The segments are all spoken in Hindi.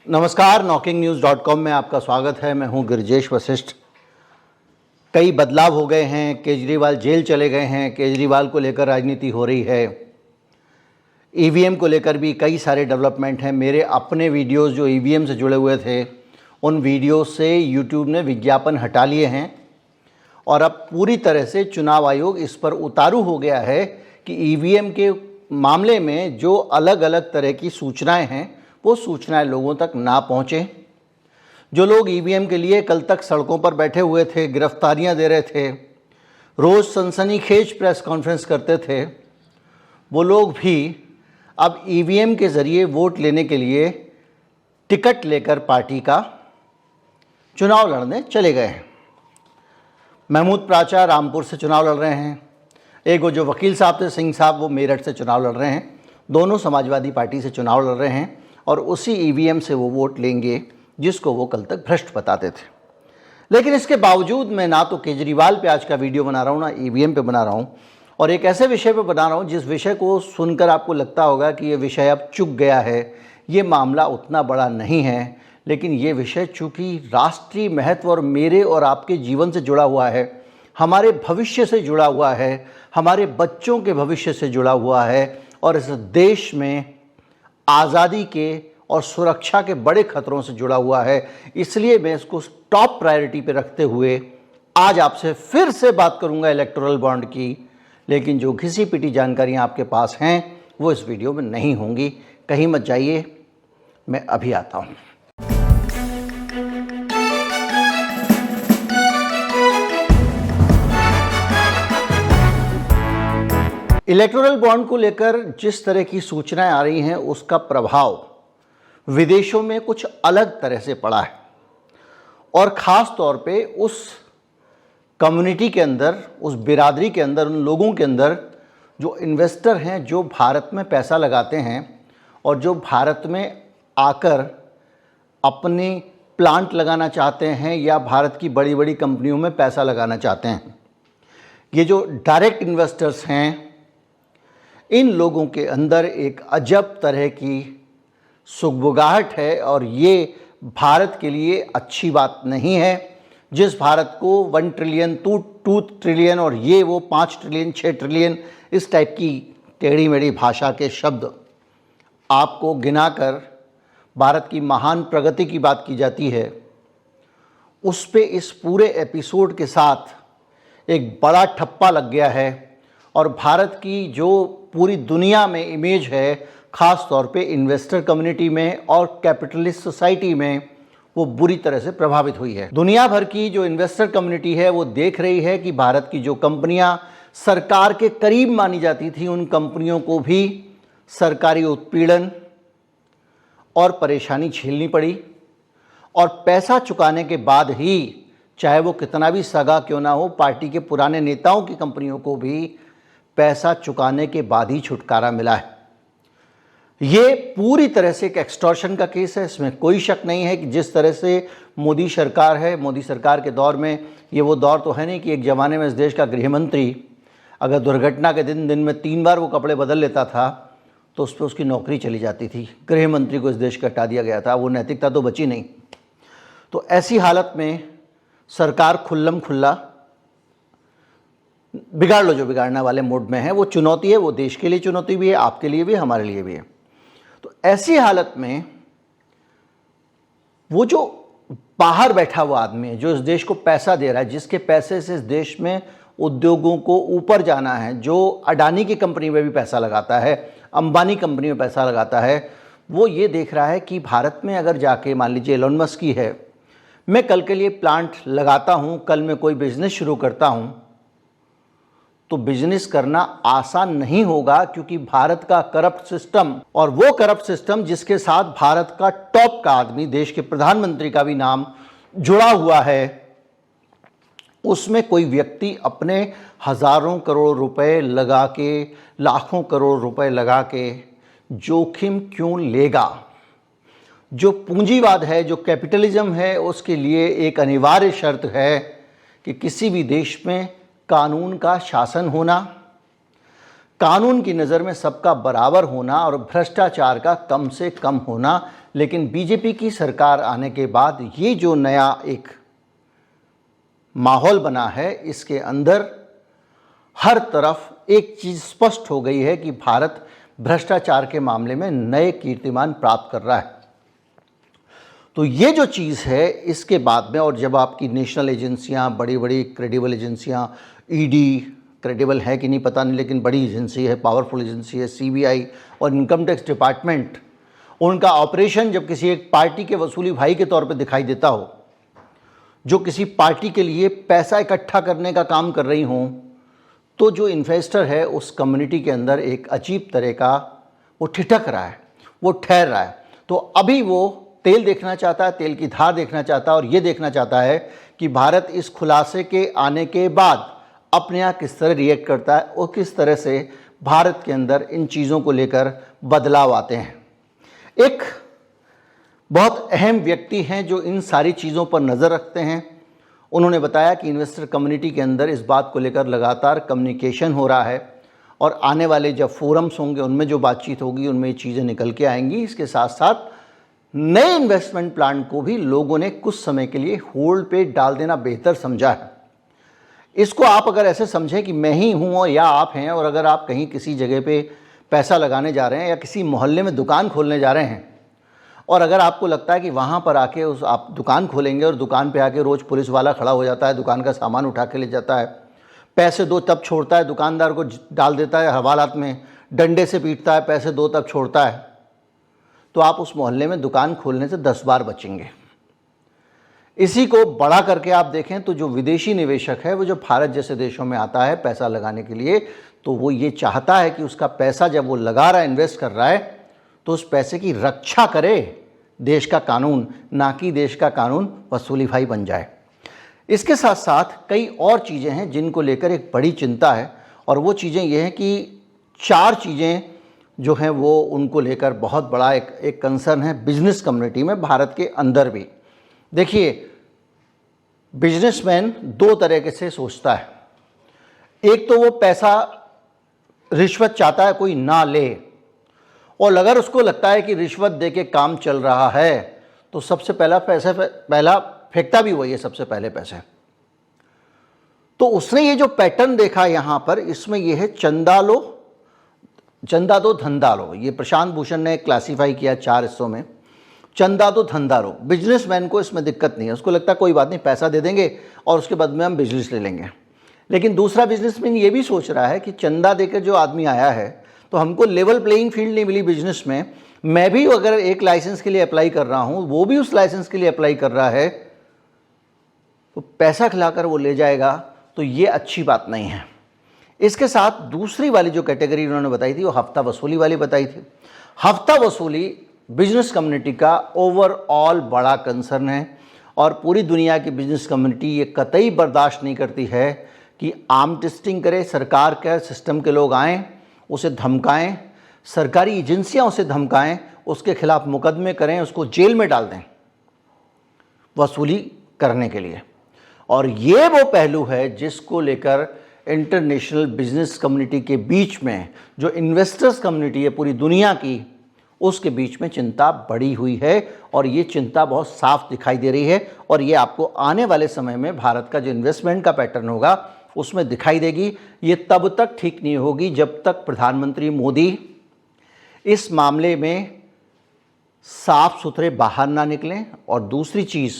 नमस्कार, knocking-news.com में आपका स्वागत है। मैं हूं गिरिजेश वशिष्ठ। कई बदलाव हो गए हैं, केजरीवाल जेल चले गए हैं, केजरीवाल को लेकर राजनीति हो रही है। ईवीएम को लेकर भी कई सारे डेवलपमेंट हैं। मेरे अपने वीडियोस जो ईवीएम से जुड़े हुए थे, उन वीडियोस से यूट्यूब ने विज्ञापन हटा लिए हैं और अब पूरी तरह से चुनाव आयोग इस पर उतारू हो गया है कि ईवीएम के मामले में जो अलग अलग तरह की सूचनाएं हैं वो सूचनाएं लोगों तक ना पहुँचें। जो लोग ईवीएम के लिए कल तक सड़कों पर बैठे हुए थे, गिरफ्तारियां दे रहे थे, रोज़ सनसनीखेज प्रेस कॉन्फ्रेंस करते थे, वो लोग भी अब ईवीएम के ज़रिए वोट लेने के लिए टिकट लेकर पार्टी का चुनाव लड़ने चले गए हैं। महमूद प्राचा रामपुर से चुनाव लड़ रहे हैं। एक वो जो वकील साहब थे, सिंह साहब, वो मेरठ से चुनाव लड़ रहे हैं। दोनों समाजवादी पार्टी से चुनाव लड़ रहे हैं और उसी ईवीएम से वो वोट लेंगे जिसको वो कल तक भ्रष्ट बताते थे। लेकिन इसके बावजूद मैं ना तो केजरीवाल पे आज का वीडियो बना रहा हूँ, ना ईवीएम पे बना रहा हूँ, और एक ऐसे विषय पे बना रहा हूँ जिस विषय को सुनकर आपको लगता होगा कि ये विषय अब चुक गया है, ये मामला उतना बड़ा नहीं है। लेकिन ये विषय चूँकि राष्ट्रीय महत्व और मेरे और आपके जीवन से जुड़ा हुआ है, हमारे भविष्य से जुड़ा हुआ है, हमारे बच्चों के भविष्य से जुड़ा हुआ है और इस देश में आज़ादी के और सुरक्षा के बड़े खतरों से जुड़ा हुआ है। इसलिए मैं इसको टॉप प्रायोरिटी पे रखते हुए आज आपसे फिर से बात करूंगा इलेक्टोरल बॉन्ड की। लेकिन जो घिसी पिटी जानकारियां आपके पास हैं वो इस वीडियो में नहीं होंगी। कहीं मत जाइए, मैं अभी आता हूं। इलेक्टोरल बॉन्ड को लेकर जिस तरह की सूचनाएं आ रही हैं उसका प्रभाव विदेशों में कुछ अलग तरह से पड़ा है और ख़ास तौर पे उस कम्युनिटी के अंदर, उस बिरादरी के अंदर, उन लोगों के अंदर जो इन्वेस्टर हैं, जो भारत में पैसा लगाते हैं और जो भारत में आकर अपने प्लांट लगाना चाहते हैं या भारत की बड़ी बड़ी कंपनियों में पैसा लगाना चाहते हैं। ये जो डायरेक्ट इन्वेस्टर्स हैं, इन लोगों के अंदर एक अजब तरह की सुगबुगाहट है और ये भारत के लिए अच्छी बात नहीं है। जिस भारत को 1 ट्रिलियन, 2 ट्रिलियन और ये वो 5 ट्रिलियन, 6 ट्रिलियन, इस टाइप की टेढ़ी मेढ़ी भाषा के शब्द आपको गिनाकर भारत की महान प्रगति की बात की जाती है, उस पे इस पूरे एपिसोड के साथ एक बड़ा ठप्पा लग गया है और भारत की जो पूरी दुनिया में इमेज है, ख़ास तौर पे इन्वेस्टर कम्युनिटी में और कैपिटलिस्ट सोसाइटी में, वो बुरी तरह से प्रभावित हुई है। दुनिया भर की जो इन्वेस्टर कम्युनिटी है वो देख रही है कि भारत की जो कंपनियां सरकार के करीब मानी जाती थी, उन कंपनियों को भी सरकारी उत्पीड़न और परेशानी झेलनी पड़ी और पैसा चुकाने के बाद ही, चाहे वो कितना भी सगा क्यों ना हो, पार्टी के पुराने नेताओं की कंपनियों को भी पैसा चुकाने के बाद ही छुटकारा मिला है। ये पूरी तरह से एक एक्सटॉर्शन का केस है, इसमें कोई शक नहीं है कि जिस तरह से मोदी सरकार है, मोदी सरकार के दौर में, ये वो दौर तो है नहीं कि एक ज़माने में इस देश का गृह मंत्री अगर दुर्घटना के दिन में 3 बार वो कपड़े बदल लेता था तो उस पर उसकी नौकरी चली जाती थी। गृह मंत्री को इस देश का हटा दिया गया था, वो नैतिकता तो बची नहीं। तो ऐसी हालत में सरकार खुल्लम खुल्ला बिगाड़ लो जो बिगाड़ने वाले मोड में है। वो चुनौती है, वो देश के लिए चुनौती भी है, आपके लिए भी, हमारे लिए भी है। तो ऐसी हालत में वो जो बाहर बैठा हुआ आदमी है, जो इस देश को पैसा दे रहा है, जिसके पैसे से इस देश में उद्योगों को ऊपर जाना है, जो अडानी की कंपनी में भी पैसा लगाता है, अंबानी कंपनी में पैसा लगाता है, वो ये देख रहा है कि भारत में अगर जाके, मान लीजिए एलोन मस्क की है, मैं कल के लिए प्लांट लगाता हूँ, कल मैं कोई बिजनेस शुरू करता हूँ, तो बिजनेस करना आसान नहीं होगा क्योंकि भारत का करप्ट सिस्टम, और वो करप्ट सिस्टम जिसके साथ भारत का टॉप का आदमी, देश के प्रधानमंत्री का भी नाम जुड़ा हुआ है, उसमें कोई व्यक्ति अपने हजारों करोड़ रुपए लगा के, लाखों करोड़ रुपए लगा के जोखिम क्यों लेगा? जो पूंजीवाद है, जो कैपिटलिज्म है, उसके लिए एक अनिवार्य शर्त है कि किसी भी देश में कानून का शासन होना, कानून की नज़र में सबका बराबर होना और भ्रष्टाचार का कम से कम होना। लेकिन बीजेपी की सरकार आने के बाद ये जो नया एक माहौल बना है, इसके अंदर हर तरफ एक चीज़ स्पष्ट हो गई है कि भारत भ्रष्टाचार के मामले में नए कीर्तिमान प्राप्त कर रहा है। तो ये जो चीज़ है, इसके बाद में, और जब आपकी नेशनल एजेंसियां, बड़ी बड़ी क्रेडिबल एजेंसियां, ईडी क्रेडिबल है कि नहीं पता नहीं, लेकिन बड़ी एजेंसी है, पावरफुल एजेंसी है, सीबीआई और इनकम टैक्स डिपार्टमेंट, उनका ऑपरेशन जब किसी एक पार्टी के वसूली भाई के तौर पे दिखाई देता हो, जो किसी पार्टी के लिए पैसा इकट्ठा करने का काम कर रही हों, तो जो इन्वेस्टर है उस कम्युनिटी के अंदर एक अजीब तरह का वो ठिठक रहा है, वो ठहर रहा है। तो अभी वो तेल देखना चाहता है, तेल की धार देखना चाहता है और ये देखना चाहता है कि भारत इस खुलासे के आने के बाद अपने यहाँ किस तरह रिएक्ट करता है और किस तरह से भारत के अंदर इन चीज़ों को लेकर बदलाव आते हैं। एक बहुत अहम व्यक्ति हैं जो इन सारी चीज़ों पर नज़र रखते हैं। उन्होंने बताया कि इन्वेस्टर कम्युनिटी के अंदर इस बात को लेकर लगातार कम्युनिकेशन हो रहा है और आने वाले जब फोरम्स होंगे उनमें जो बातचीत होगी उनमें ये चीज़ें निकल के आएंगी। इसके साथ साथ नए इन्वेस्टमेंट प्लान को भी लोगों ने कुछ समय के लिए होल्ड पे डाल देना बेहतर समझा है। इसको आप अगर ऐसे समझें कि मैं ही हूँ या आप हैं, और अगर आप कहीं किसी जगह पे पैसा लगाने जा रहे हैं या किसी मोहल्ले में दुकान खोलने जा रहे हैं, और अगर आपको लगता है कि वहाँ पर आके आप दुकान खोलेंगे और दुकान पे आके रोज़ पुलिस वाला खड़ा हो जाता है, दुकान का सामान उठा के ले जाता है, पैसे दो तब छोड़ता है, दुकानदार को डाल देता है हवालात में, डंडे से पीटता है, पैसे दो तब छोड़ता है, तो आप उस मोहल्ले में दुकान खोलने से 10 बार बचेंगे। इसी को बड़ा करके आप देखें तो जो विदेशी निवेशक है वो जो भारत जैसे देशों में आता है पैसा लगाने के लिए, तो वो ये चाहता है कि उसका पैसा जब वो लगा रहा है, इन्वेस्ट कर रहा है, तो उस पैसे की रक्षा करे देश का कानून, ना कि देश का कानून वसूली भाई बन जाए। इसके साथ साथ कई और चीज़ें हैं जिनको लेकर एक बड़ी चिंता है, और वो चीज़ें ये हैं कि 4 चीज़ें जो हैं वो उनको लेकर बहुत बड़ा एक कंसर्न है बिजनेस कम्युनिटी में, भारत के अंदर भी। देखिए, बिजनेसमैन 2 तरीके से सोचता है। एक तो वो पैसा रिश्वत चाहता है कोई ना ले, और अगर उसको लगता है कि रिश्वत दे के काम चल रहा है तो सबसे पहला फेंकता भी वही है, सबसे पहले पैसे। तो उसने ये जो पैटर्न देखा यहाँ पर, इसमें ये है चंदा दो धंधा लो। ये प्रशांत भूषण ने क्लासीफाई किया 4 हिस्सों में। चंदा दो धंधा लो, बिजनेसमैन को इसमें दिक्कत नहीं है, उसको लगता है कोई बात नहीं, पैसा दे देंगे और उसके बाद में हम बिजनेस ले लेंगे। लेकिन दूसरा बिजनेसमैन ये भी सोच रहा है कि चंदा देकर जो आदमी आया है तो हमको लेवल प्लेइंग फील्ड नहीं मिली बिजनेस में, मैं भी अगर एक लाइसेंस के लिए अप्लाई कर रहा हूँ, वो भी उस लाइसेंस के लिए अप्लाई कर रहा है, तो पैसा खिलाकर वो ले जाएगा, तो ये अच्छी बात नहीं है। इसके साथ दूसरी वाली जो कैटेगरी उन्होंने बताई थी वो हफ्ता वसूली वाली बताई थी। हफ्ता वसूली बिजनेस कम्युनिटी का ओवरऑल बड़ा कंसर्न है, और पूरी दुनिया की बिजनेस कम्युनिटी ये कतई बर्दाश्त नहीं करती है कि आर्म ट्विस्टिंग करे, सरकार के सिस्टम के लोग आएँ, उसे धमकाएं, सरकारी एजेंसियां उसे धमकाएं, उसके खिलाफ मुकदमे करें, उसको जेल में डाल दें वसूली करने के लिए। और ये वो पहलू है जिसको लेकर इंटरनेशनल बिजनेस कम्युनिटी के बीच में, जो इन्वेस्टर्स कम्युनिटी है पूरी दुनिया की, उसके बीच में चिंता बढ़ी हुई है, और ये चिंता बहुत साफ दिखाई दे रही है। और ये आपको आने वाले समय में भारत का जो इन्वेस्टमेंट का पैटर्न होगा उसमें दिखाई देगी। ये तब तक ठीक नहीं होगी जब तक प्रधानमंत्री मोदी इस मामले में साफ सुथरे बाहर ना निकलें, और दूसरी चीज़,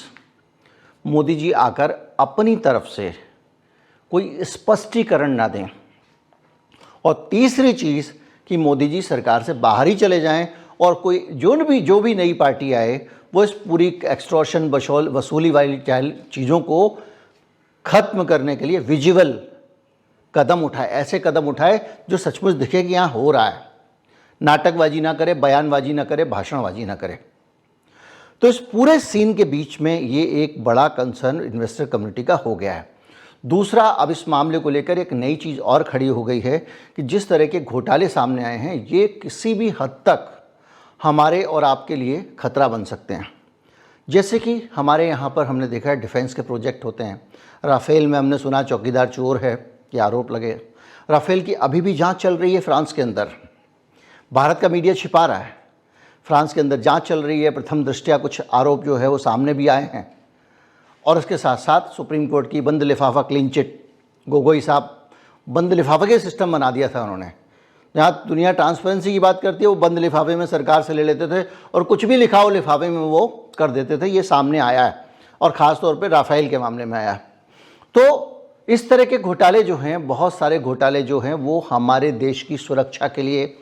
मोदी जी आकर अपनी तरफ से कोई स्पष्टीकरण ना दें, और तीसरी चीज़ कि मोदी जी सरकार से बाहर ही चले जाएं और कोई जो भी नई पार्टी आए वो इस पूरी एक्सटॉर्शन वसूली वाली चीज़ों को ख़त्म करने के लिए विजिबल कदम उठाए, ऐसे कदम उठाए जो सचमुच दिखे कि यहाँ हो रहा है, नाटकबाजी ना करे, बयानबाजी ना करे, भाषणबाजी ना करे। तो इस पूरे सीन के बीच में ये एक बड़ा कंसर्न इन्वेस्टर कम्युनिटी का हो गया है। दूसरा, अब इस मामले को लेकर एक नई चीज़ और खड़ी हो गई है कि जिस तरह के घोटाले सामने आए हैं, ये किसी भी हद तक हमारे और आपके लिए खतरा बन सकते हैं। जैसे कि हमारे यहाँ पर हमने देखा है डिफेंस के प्रोजेक्ट होते हैं। राफेल में हमने सुना चौकीदार चोर है, ये आरोप लगे। राफेल की अभी भी जांच चल रही है फ्रांस के अंदर। भारत का मीडिया छिपा रहा है, फ्रांस के अंदर जांच चल रही है। प्रथम दृष्टया कुछ आरोप जो है वो सामने भी आए हैं, और इसके साथ साथ सुप्रीम कोर्ट की बंद लिफाफा क्लीन चिट, गोगोई साहब बंद लिफाफे के सिस्टम बना दिया था उन्होंने। जहाँ दुनिया ट्रांसपेरेंसी की बात करती है, वो बंद लिफाफे में सरकार से ले लेते थे और कुछ भी लिखा हो लिफाफे में वो कर देते थे। ये सामने आया है, और ख़ास तौर पे राफेल के मामले में आया है। तो इस तरह के घोटाले जो हैं, बहुत सारे घोटाले जो हैं, वो हमारे देश की सुरक्षा के लिए,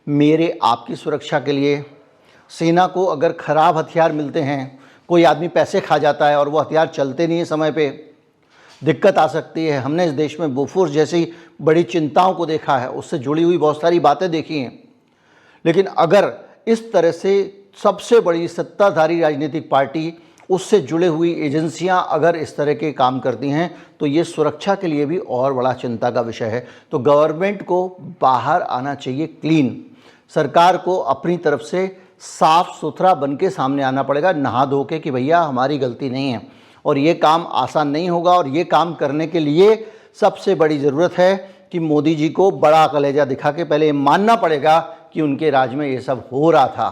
मेरे आपकी सुरक्षा के लिए, सेना को अगर ख़राब हथियार मिलते हैं, कोई आदमी पैसे खा जाता है और वो हथियार चलते नहीं है समय पे, दिक्कत आ सकती है। हमने इस देश में बोफोर्स जैसी बड़ी चिंताओं को देखा है, उससे जुड़ी हुई बहुत सारी बातें देखी हैं। लेकिन अगर इस तरह से सबसे बड़ी सत्ताधारी राजनीतिक पार्टी, उससे जुड़े हुई एजेंसियां अगर इस तरह के काम करती हैं, तो ये सुरक्षा के लिए भी और बड़ा चिंता का विषय है। तो गवर्नमेंट को बाहर आना चाहिए क्लीन, सरकार को अपनी तरफ से साफ सुथरा बन के सामने आना पड़ेगा, नहा धो के, कि भैया हमारी गलती नहीं है। और ये काम आसान नहीं होगा, और ये काम करने के लिए सबसे बड़ी ज़रूरत है कि मोदी जी को बड़ा कलेजा दिखा के पहले ये मानना पड़ेगा कि उनके राज में ये सब हो रहा था,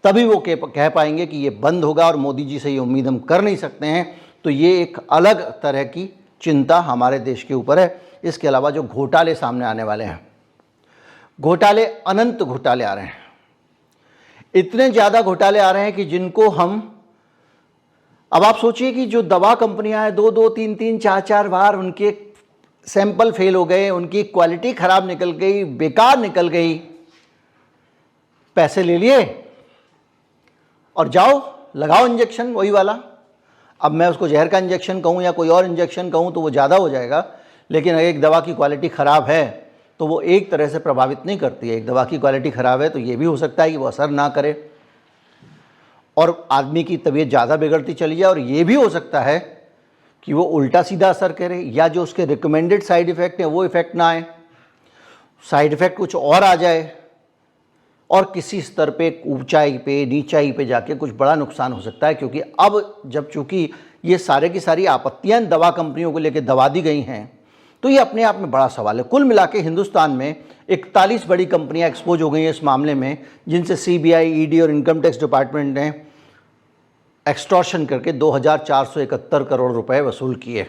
तभी वो कह पाएंगे कि ये बंद होगा। और मोदी जी से ये उम्मीद हम कर नहीं सकते हैं। तो ये एक अलग तरह की चिंता हमारे देश के ऊपर है। इसके अलावा जो घोटाले सामने आने वाले हैं, घोटाले, अनंत घोटाले आ रहे हैं, इतने ज़्यादा घोटाले आ रहे हैं कि जिनको हम, अब आप सोचिए कि जो दवा कंपनियां हैं, 2-2, 3-3, 4-4 बार उनके सैंपल फेल हो गए, उनकी क्वालिटी खराब निकल गई, बेकार निकल गई, पैसे ले लिए और जाओ लगाओ इंजेक्शन वही वाला। अब मैं उसको जहर का इंजेक्शन कहूँ या कोई और इंजेक्शन कहूँ तो वो ज़्यादा हो जाएगा, लेकिन अगर एक दवा की क्वालिटी ख़राब है तो वो एक तरह से प्रभावित नहीं करती है। एक दवा की क्वालिटी ख़राब है तो ये भी हो सकता है कि वो असर ना करे और आदमी की तबीयत ज़्यादा बिगड़ती चली जाए, और ये भी हो सकता है कि वो उल्टा सीधा असर करे, या जो उसके रिकमेंडेड साइड इफ़ेक्ट हैं वो इफ़ेक्ट ना आए, साइड इफ़ेक्ट कुछ और आ जाए, और किसी स्तर पे, ऊंचाई पे, नीचाई पे जाके कुछ बड़ा नुकसान हो सकता है। क्योंकि अब जब चूँकि ये सारे की सारी आपत्तियां दवा कंपनियों को लेकर दबा दी गई हैं, तो ये अपने आप में बड़ा सवाल है। कुल मिला के हिंदुस्तान में 41 बड़ी कंपनियां एक्सपोज हो गई हैं इस मामले में, जिनसे सीबीआई, ईडी और इनकम टैक्स डिपार्टमेंट ने एक्सटॉर्शन करके 2471 करोड़ रुपए वसूल किए।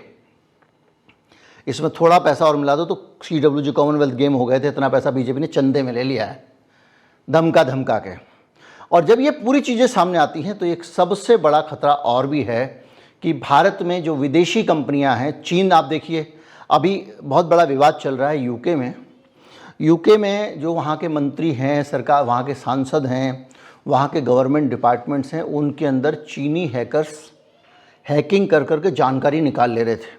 इसमें थोड़ा पैसा और मिला दो तो CWG कॉमनवेल्थ गेम हो गए थे। इतना पैसा बीजेपी ने चंदे में ले लिया है, धमका के। और जब ये पूरी चीज़ें सामने आती हैं तो एक सबसे बड़ा खतरा और भी है कि भारत में जो विदेशी कंपनियां हैं, चीन, आप देखिए अभी बहुत बड़ा विवाद चल रहा है यूके में जो वहाँ के मंत्री हैं, सरकार, वहाँ के सांसद हैं, वहाँ के गवर्नमेंट डिपार्टमेंट्स हैं, उनके अंदर चीनी हैकर्स हैकिंग कर करके जानकारी निकाल ले रहे थे,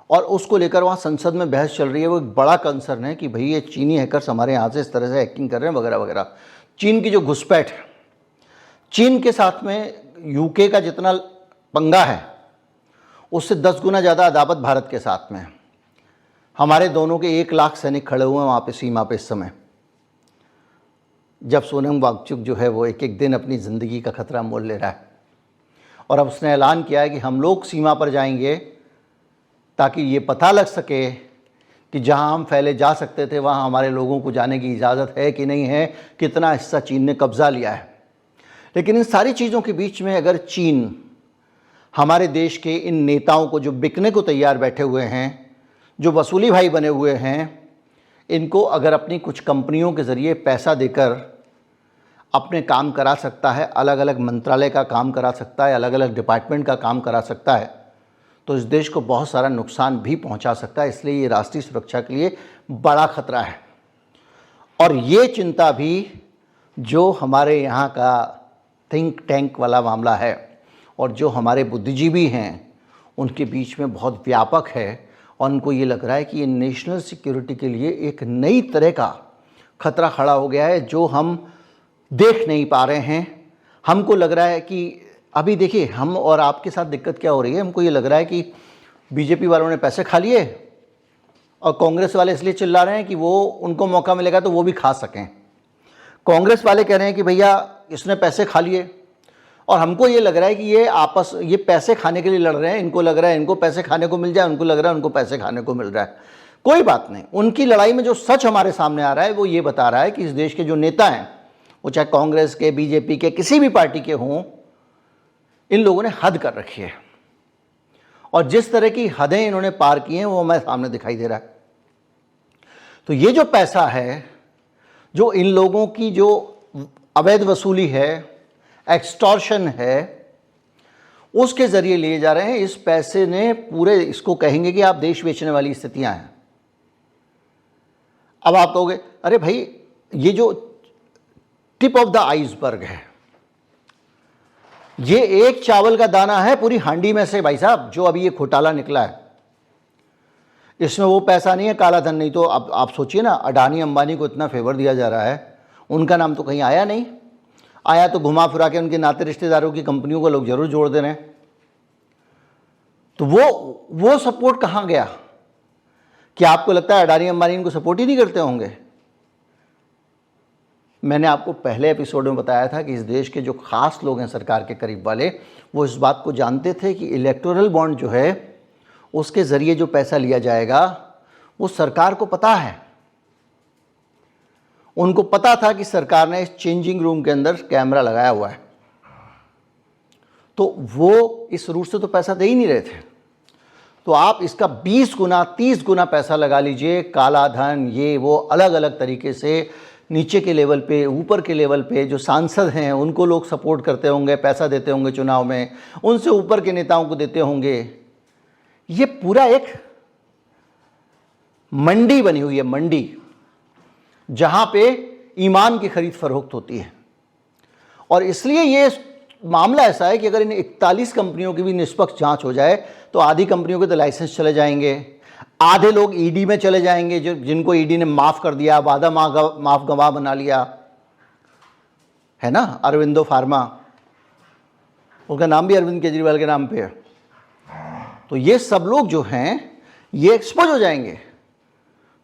और उसको लेकर वहाँ संसद में बहस चल रही है। वो एक बड़ा कंसर्न है कि भाई ये चीनी हैकर्स हमारे यहाँ से इस तरह से हैकिंग कर रहे हैं वगैरह वगैरह। चीन की जो घुसपैठ है, चीन के साथ में यूके का जितना पंगा है उससे 10 गुना ज़्यादा अदावत भारत के साथ में है। हमारे दोनों के 1 लाख सैनिक खड़े हुए हैं वहाँ पे सीमा पे इस समय, जब सोनम वांगचुक जो है वो एक एक दिन अपनी ज़िंदगी का खतरा मोल ले रहा है। और अब उसने ऐलान किया है कि हम लोग सीमा पर जाएंगे ताकि ये पता लग सके कि जहां हम फैले जा सकते थे वहां हमारे लोगों को जाने की इजाज़त है कि नहीं है, कितना हिस्सा चीन ने कब्ज़ा लिया है। लेकिन इन सारी चीज़ों के बीच में अगर चीन हमारे देश के इन नेताओं को, जो बिकने को तैयार बैठे हुए हैं, जो वसूली भाई बने हुए हैं, इनको अगर अपनी कुछ कंपनियों के ज़रिए पैसा देकर अपने काम करा सकता है, अलग अलग मंत्रालय का काम करा सकता है, अलग अलग डिपार्टमेंट का काम करा सकता है, तो इस देश को बहुत सारा नुकसान भी पहुंचा सकता है। इसलिए ये राष्ट्रीय सुरक्षा के लिए बड़ा खतरा है। और ये चिंता भी जो हमारे यहाँ का थिंक टैंक वाला मामला है और जो हमारे बुद्धिजीवी हैं उनके बीच में बहुत व्यापक है, और उनको ये लग रहा है कि ये नेशनल सिक्योरिटी के लिए एक नई तरह का खतरा खड़ा हो गया है जो हम देख नहीं पा रहे हैं। हमको लग रहा है कि अभी देखिए, हम और आपके साथ दिक्कत क्या हो रही है, हमको ये लग रहा है कि बीजेपी वालों ने पैसे खा लिए और कांग्रेस वाले इसलिए चिल्ला रहे हैं कि वो उनको मौका मिलेगा तो वो भी खा सकें। कांग्रेस वाले कह रहे हैं कि भैया इसने पैसे खा लिए, और हमको ये लग रहा है कि ये पैसे खाने के लिए लड़ रहे हैं। इनको लग रहा है इनको पैसे खाने को मिल जाए, उनको लग रहा है उनको पैसे खाने को मिल रहा है। कोई बात नहीं, उनकी लड़ाई में जो सच हमारे सामने आ रहा है वो ये बता रहा है कि इस देश के जो नेता हैं, वो चाहे कांग्रेस के, बीजेपी के, किसी भी पार्टी के हों, इन लोगों ने हद कर रखी है। और जिस तरह की हदें इन्होंने पार की हैं वो हमारे सामने दिखाई दे रहा है। तो ये जो पैसा है, जो इन लोगों की जो अवैध वसूली है, एक्सटॉर्शन है, उसके जरिए लिए जा रहे हैं। इस पैसे ने पूरे, इसको कहेंगे कि आप देश बेचने वाली स्थितियां हैं। अब आप कहोगे अरे भाई, ये जो टिप ऑफ द आइसबर्ग है, ये एक चावल का दाना है पूरी हांडी में से भाई साहब, जो अभी ये घोटाला निकला है। इसमें वो पैसा नहीं है, काला धन नहीं। तो अब आप सोचिए ना, अडानी अंबानी को इतना फेवर दिया जा रहा है, उनका नाम तो कहीं आया नहीं, आया तो घुमा फिरा के उनके नाते रिश्तेदारों की कंपनियों को लोग जरूर जोड़ दे रहे हैं। तो वो सपोर्ट कहां गया? क्या आपको लगता है अडानी अंबानी इनको सपोर्ट ही नहीं करते होंगे? मैंने आपको पहले एपिसोड में बताया था कि इस देश के जो खास लोग हैं सरकार के करीब वाले, वो इस बात को जानते थे कि इलेक्टोरल बॉन्ड जो है उसके ज़रिए जो पैसा लिया जाएगा वो सरकार को पता है। उनको पता था कि सरकार ने इस चेंजिंग रूम के अंदर कैमरा लगाया हुआ है, तो वो इस रूट से तो पैसा दे ही नहीं रहे थे। तो आप इसका 20 गुना 30 गुना पैसा लगा लीजिए, काला धन, ये वो, अलग अलग तरीके से नीचे के लेवल पे, ऊपर के लेवल पे जो सांसद हैं उनको लोग सपोर्ट करते होंगे, पैसा देते होंगे चुनाव में, उनसे ऊपर के नेताओं को देते होंगे। ये पूरा एक मंडी बनी हुई है, मंडी, जहां पे ईमान की खरीद फरोख्त होती है। और इसलिए ये मामला ऐसा है कि अगर इन 41 कंपनियों की भी निष्पक्ष जांच हो जाए तो आधी कंपनियों के तो लाइसेंस चले जाएंगे, आधे लोग ईडी में चले जाएंगे, जो जिनको ईडी ने माफ कर दिया, वादा माफ गवाह बना लिया है ना, अरविंदो फार्मा, उनका नाम भी अरविंद केजरीवाल के नाम पे है। तो ये सब लोग जो हैं ये एक्सपोज हो जाएंगे।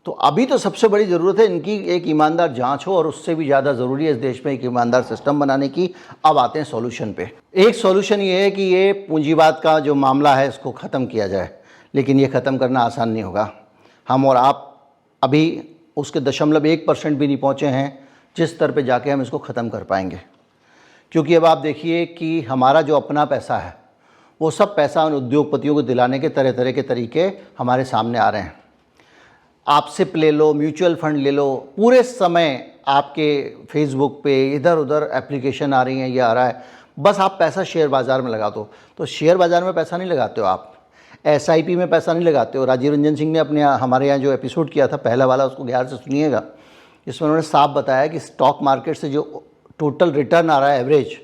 तो अभी तो सबसे बड़ी ज़रूरत है इनकी एक ईमानदार जांच हो, और उससे भी ज़्यादा ज़रूरी है इस देश में एक ईमानदार सिस्टम बनाने की। अब आते हैं सॉल्यूशन पे। एक सॉल्यूशन ये है कि ये पूंजीवाद का जो मामला है इसको ख़त्म किया जाए, लेकिन ये ख़त्म करना आसान नहीं होगा। हम और आप अभी उसके 0.1% भी नहीं पहुँचे हैं जिस स्तर पर जाके हम इसको ख़त्म कर पाएंगे। क्योंकि अब आप देखिए कि हमारा जो अपना पैसा है वो सब पैसा उन उद्योगपतियों को दिलाने के तरह तरह के तरीके हमारे सामने आ रहे हैं। आप सिप ले लो, म्यूचुअल फंड ले लो, पूरे समय आपके फेसबुक पे इधर उधर एप्लीकेशन आ रही हैं, ये आ रहा है, बस आप पैसा शेयर बाज़ार में लगा दो। तो शेयर बाज़ार में पैसा नहीं लगाते हो आप, SIP में पैसा नहीं लगाते हो। राजीव रंजन सिंह ने अपने हमारे यहाँ जो एपिसोड किया था पहला वाला, उसको ध्यान से सुनिएगा, इसमें उन्होंने साफ बताया कि स्टॉक मार्केट से जो टोटल रिटर्न आ रहा है एवरेज,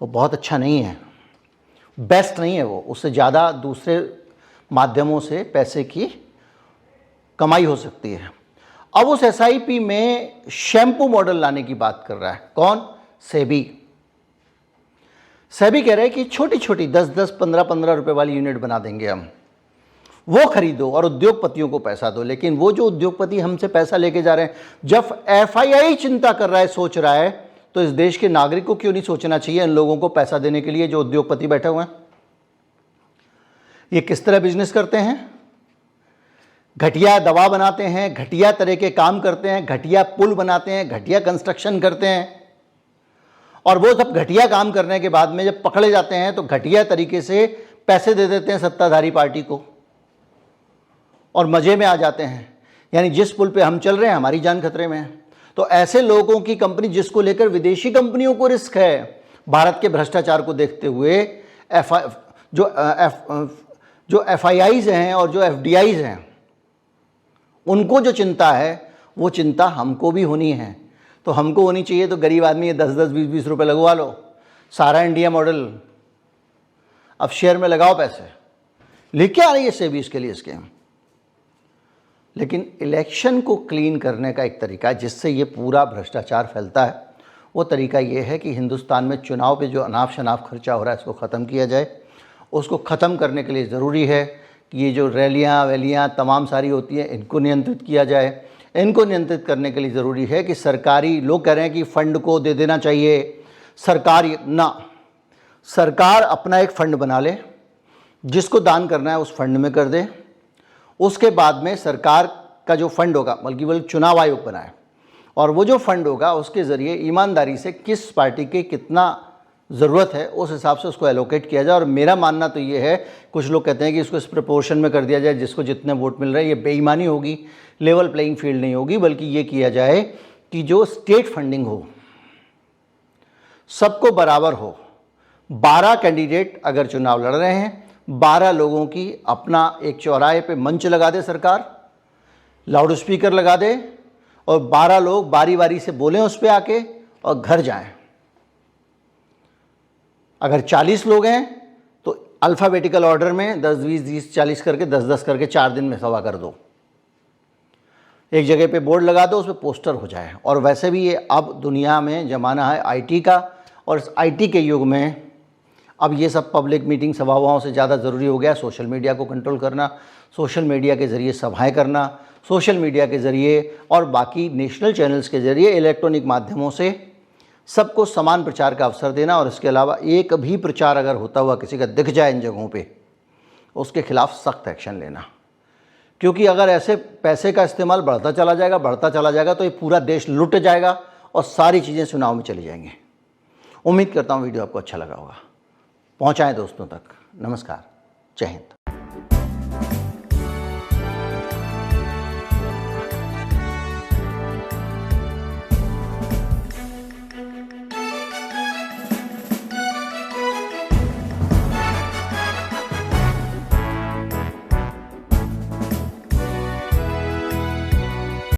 वो बहुत अच्छा नहीं है, बेस्ट नहीं है वो, उससे ज़्यादा दूसरे माध्यमों से पैसे की कमाई हो सकती है। अब उस SIP में शैम्पू मॉडल लाने की बात कर रहा है कौन? सेबी कह रहे हैं कि छोटी छोटी 10-10, 15-15 रुपए वाली यूनिट बना देंगे हम, वो खरीदो और उद्योगपतियों को पैसा दो। लेकिन वो जो उद्योगपति हमसे पैसा लेके जा रहे हैं, जब FII चिंता कर रहा है, सोच रहा है, तो इस देश के नागरिक को क्यों नहीं सोचना चाहिए इन लोगों को पैसा देने के लिए जो उद्योगपति बैठे हुए हैं? ये किस तरह बिजनेस करते हैं? घटिया दवा बनाते हैं, घटिया तरह के काम करते हैं, घटिया पुल बनाते हैं, घटिया कंस्ट्रक्शन करते हैं, और वो सब घटिया काम करने के बाद में जब पकड़े जाते हैं तो घटिया तरीके से पैसे दे देते हैं सत्ताधारी पार्टी को और मजे में आ जाते हैं। यानी जिस पुल पे हम चल रहे हैं हमारी जान खतरे में है। तो ऐसे लोगों की कंपनी, जिसको लेकर विदेशी कंपनियों को रिस्क है, भारत के भ्रष्टाचार को देखते हुए जो FIIs हैं और जो FDIs हैं, उनको जो चिंता है वो चिंता हमको भी होनी है। तो हमको होनी चाहिए तो गरीब आदमी ये 10-10, 20-20 रुपए लगवा लो, सारा इंडिया मॉडल, अब शेयर में लगाओ पैसे, लेके आ रही है सेबी इसके लिए स्कीम। लेकिन इलेक्शन को क्लीन करने का एक तरीका है जिससे ये पूरा भ्रष्टाचार फैलता है, वो तरीका ये है कि हिंदुस्तान में चुनाव पे जो अनाप शनाप खर्चा हो रहा है इसको ख़त्म किया जाए। उसको ख़त्म करने के लिए ज़रूरी है कि ये जो रैलियाँ वैलियाँ तमाम सारी होती हैं इनको नियंत्रित किया जाए। इनको नियंत्रित करने के लिए ज़रूरी है कि सरकारी, लोग कह रहे हैं कि फ़ंड को दे देना चाहिए, सरकार अपना एक फ़ंड बना ले, जिसको दान करना है उस फंड में कर दे, उसके बाद में सरकार का जो फंड होगा, बल्कि वो चुनाव आयोग बनाए, और वो जो फंड होगा उसके ज़रिए ईमानदारी से किस पार्टी के कितना ज़रूरत है उस हिसाब से उसको एलोकेट किया जाए। और मेरा मानना तो ये है, कुछ लोग कहते हैं कि इसको इस प्रपोर्शन में कर दिया जाए जिसको जितने वोट मिल रहे हैं, ये बेईमानी होगी, लेवल प्लेइंग फील्ड नहीं होगी, बल्कि ये किया जाए कि जो स्टेट फंडिंग हो सबको बराबर हो। 12 कैंडिडेट अगर चुनाव लड़ रहे हैं, 12 लोगों की अपना एक चौराहे पे मंच लगा दे सरकार, लाउड स्पीकर लगा दे, और 12 लोग बारी बारी से बोलें उस पर आके और घर जाएं। अगर 40 लोग हैं तो अल्फ़ाबेटिकल ऑर्डर में 10 20 30 40 करके 10 करके 4 दिन में सभा कर दो। एक जगह पे बोर्ड लगा दो, उस पर पोस्टर हो जाए। और वैसे भी ये अब दुनिया में ज़माना है आईटी का, और इस आईटी के युग में अब ये सब पब्लिक मीटिंग सभाओं से ज़्यादा ज़रूरी हो गया है सोशल मीडिया को कंट्रोल करना, सोशल मीडिया के ज़रिए सभाएं करना, सोशल मीडिया के ज़रिए और बाकी नेशनल चैनल्स के ज़रिए इलेक्ट्रॉनिक माध्यमों से सबको समान प्रचार का अवसर देना। और इसके अलावा एक भी प्रचार अगर होता हुआ किसी का दिख जाए इन जगहों पे, उसके खिलाफ सख्त एक्शन लेना। क्योंकि अगर ऐसे पैसे का इस्तेमाल बढ़ता चला जाएगा तो ये पूरा देश लुट जाएगा और सारी चीज़ें चुनाव में चली जाएंगी। उम्मीद करता हूँ वीडियो आपको अच्छा लगा होगा, पहुँचाएँ दोस्तों तक। नमस्कार, जय हिंद।